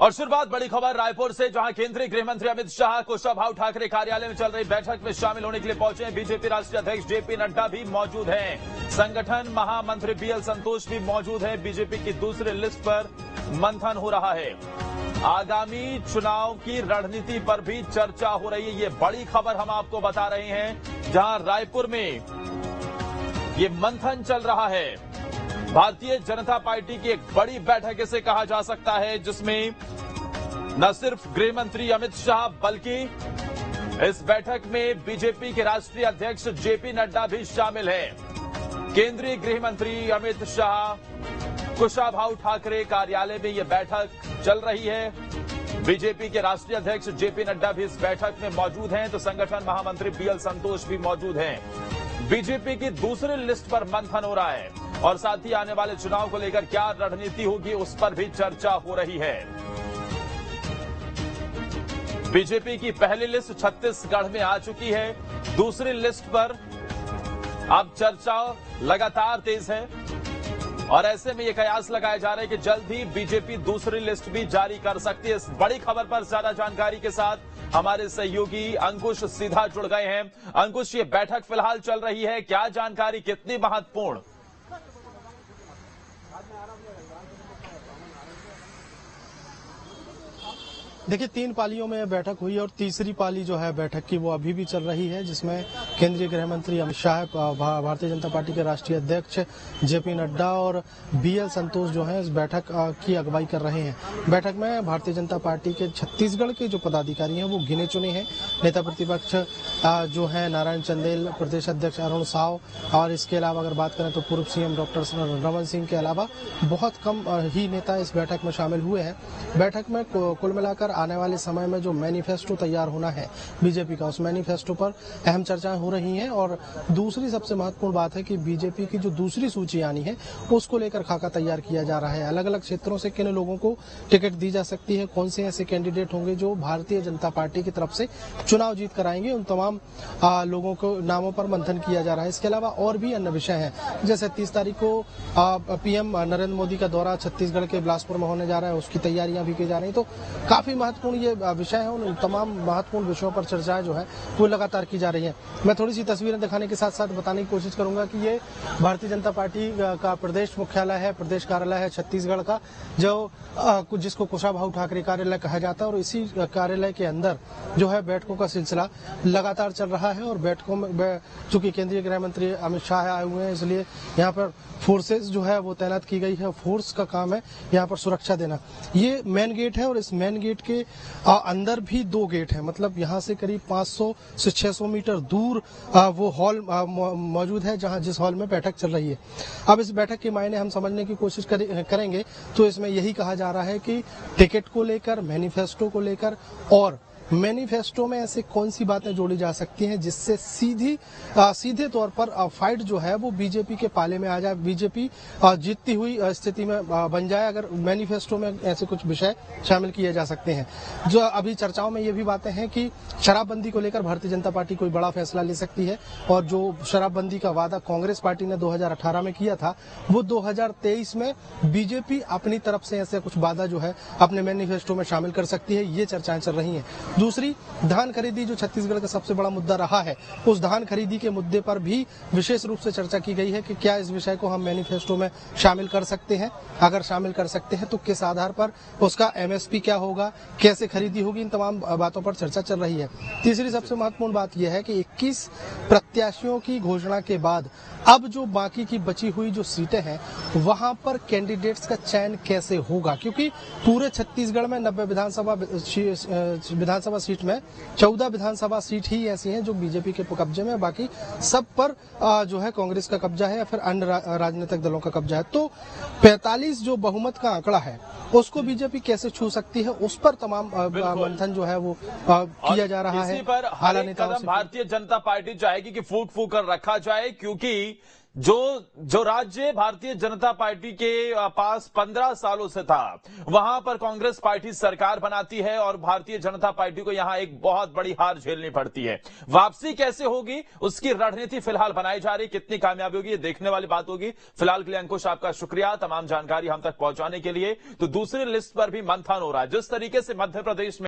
और शुरुआत बड़ी खबर रायपुर से, जहां केंद्रीय गृह मंत्री अमित शाह कुशाभाऊ ठाकरे कार्यालय में चल रही बैठक में शामिल होने के लिए पहुंचे हैं। बीजेपी राष्ट्रीय अध्यक्ष जेपी नड्डा भी मौजूद हैं। संगठन महामंत्री बीएल संतोष भी मौजूद हैं। बीजेपी की दूसरी लिस्ट पर मंथन हो रहा है। आगामी चुनाव की रणनीति पर भी चर्चा हो रही है। ये बड़ी खबर हम आपको बता रहे हैं, जहां रायपुर में ये मंथन चल रहा है। भारतीय जनता पार्टी की एक बड़ी बैठक इसे कहा जा सकता है, जिसमें न सिर्फ गृह मंत्री अमित शाह बल्कि इस बैठक में बीजेपी के राष्ट्रीय अध्यक्ष जेपी नड्डा भी शामिल हैं। केंद्रीय गृह मंत्री अमित शाह कुशाभाऊ ठाकरे कार्यालय में यह बैठक चल रही है। बीजेपी के राष्ट्रीय अध्यक्ष जेपी नड्डा भी इस बैठक में मौजूद हैं, तो संगठन महामंत्री बीएल संतोष भी मौजूद हैं। बीजेपी की दूसरी लिस्ट पर मंथन हो रहा है और साथ ही आने वाले चुनाव को लेकर क्या रणनीति होगी उस पर भी चर्चा हो रही है। बीजेपी की पहली लिस्ट छत्तीसगढ़ में आ चुकी है। दूसरी लिस्ट पर अब चर्चा लगातार तेज है और ऐसे में यह कयास लगाए जा रहे हैं कि जल्द ही बीजेपी दूसरी लिस्ट भी जारी कर सकती है। इस बड़ी खबर पर ज्यादा जानकारी के साथ हमारे सहयोगी अंकुश सीधा जुड़ गए हैं। अंकुश, ये बैठक फिलहाल चल रही है, क्या जानकारी, कितनी महत्वपूर्ण? देखिए, 3 पालियों में बैठक हुई और तीसरी पाली जो है बैठक की वो अभी भी चल रही है, जिसमें केंद्रीय गृह मंत्री अमित शाह, भारतीय जनता पार्टी के राष्ट्रीय अध्यक्ष जेपी नड्डा और बीएल संतोष जो है इस बैठक की अगुवाई कर रहे हैं। बैठक में भारतीय जनता पार्टी के छत्तीसगढ़ के जो पदाधिकारी हैं वो गिने चुने हैं। नेता प्रतिपक्ष जो है नारायण चंदेल, प्रदेश अध्यक्ष अरुण साव और इसके अलावा अगर बात करें तो पूर्व सीएम डॉक्टर रमन सिंह के अलावा बहुत कम ही नेता इस बैठक में शामिल हुए हैं। बैठक में कुल मिलाकर आने वाले समय में जो मैनिफेस्टो तैयार होना है बीजेपी का, उस मैनिफेस्टो पर अहम चर्चाएं हो रही हैं। और दूसरी सबसे महत्वपूर्ण बात है कि बीजेपी की जो दूसरी सूची आनी है उसको लेकर खाका तैयार किया जा रहा है। अलग अलग क्षेत्रों से किन लोगों को टिकट दी जा सकती है, कौन से ऐसे कैंडिडेट होंगे जो भारतीय जनता पार्टी की तरफ से चुनाव जीत कर आएंगे, उन तमाम लोगों को नामों पर मंथन किया जा रहा है। इसके अलावा और भी अन्य विषय हैं, जैसे 30 तारीख को पीएम नरेंद्र मोदी का दौरा छत्तीसगढ़ के बिलासपुर में होने जा रहा है, उसकी तैयारियां भी की जा रही। तो काफी महत्वपूर्ण ये विषय है। उन तमाम महत्वपूर्ण विषयों पर चर्चाएं जो है वो लगातार की जा रही है। मैं थोड़ी सी तस्वीरें दिखाने के साथ साथ बताने की कोशिश करूंगा कि ये भारतीय जनता पार्टी का प्रदेश मुख्यालय है, प्रदेश कार्यालय है छत्तीसगढ़ का, जो जिसको कुशाभाऊ ठाकरे कार्यालय कहा जाता है। और इसी कार्यालय के अंदर जो है बैठकों का सिलसिला लगातार चल रहा है। और बैठकों में चूंकि केंद्रीय गृह मंत्री अमित शाह आए हुए हैं, इसलिए यहाँ पर फोर्सेज जो है वो तैनात की गई है। फोर्स का काम है यहाँ पर सुरक्षा देना। ये मेन गेट है और इस मेन गेट के अंदर भी 2 गेट है, मतलब यहाँ से करीब 500 से 600 मीटर दूर वो हॉल मौजूद है जहाँ जिस हॉल में बैठक चल रही है। अब इस बैठक के मायने हम समझने की कोशिश करेंगे तो इसमें यही कहा जा रहा है कि टिकट को लेकर, मैनिफेस्टो को लेकर और मैनिफेस्टो में ऐसे कौन सी बातें जोड़ी जा सकती हैं जिससे सीधे तौर पर फाइट जो है वो बीजेपी के पाले में आ जाए, बीजेपी जीतती हुई स्थिति में बन जाए, अगर मैनिफेस्टो में ऐसे कुछ विषय शामिल किए जा सकते हैं। जो अभी चर्चाओं में ये भी बातें हैं कि शराबबंदी को लेकर भारतीय जनता पार्टी कोई बड़ा फैसला ले सकती है और जो शराबबंदी का वादा कांग्रेस पार्टी ने 2018 में किया था वो 2023 में बीजेपी अपनी तरफ से ऐसे कुछ वादा जो है अपने मैनिफेस्टो में शामिल कर सकती है। ये चर्चाएं चल रही हैं। दूसरी, धान खरीदी जो छत्तीसगढ़ का सबसे बड़ा मुद्दा रहा है, उस धान खरीदी के मुद्दे पर भी विशेष रूप से चर्चा की गई है कि क्या इस विषय को हम मैनिफेस्टो में शामिल कर सकते हैं। अगर शामिल कर सकते हैं तो किस आधार पर, उसका एमएसपी क्या होगा, कैसे खरीदी होगी, इन तमाम बातों पर चर्चा चल रही है। तीसरी सबसे महत्वपूर्ण बात यह है कि 21 प्रत्याशियों की घोषणा के बाद अब जो बाकी की बची हुई जो सीटें हैं वहां पर कैंडिडेट्स का चयन कैसे होगा, क्योंकि पूरे छत्तीसगढ़ में 90 विधानसभा सीट में 14 विधानसभा सीट ही ऐसी हैं जो बीजेपी के कब्जे में, बाकी सब पर जो है कांग्रेस का कब्जा है या फिर अन्य राजनीतिक दलों का कब्जा है। तो 45 जो बहुमत का आंकड़ा है उसको बीजेपी कैसे छू सकती है, उस पर तमाम मंथन जो है वो किया जा रहा है। इसी पर हर एक कदम भारतीय जनता पार्टी चाहेगी कि फूक फूक कर रखा जाए, क्योंकि जो राज्य भारतीय जनता पार्टी के पास 15 सालों से था, वहां पर कांग्रेस पार्टी सरकार बनाती है और भारतीय जनता पार्टी को यहां एक बहुत बड़ी हार झेलनी पड़ती है। वापसी कैसे होगी, उसकी रणनीति फिलहाल बनाई जा रही, कितनी कामयाबी होगी ये देखने वाली बात होगी। फिलहाल के लिए अंकुश आपका शुक्रिया तमाम जानकारी हम तक पहुंचाने के लिए। तो दूसरी लिस्ट पर भी मंथन हो रहा है। जिस तरीके से मध्य प्रदेश में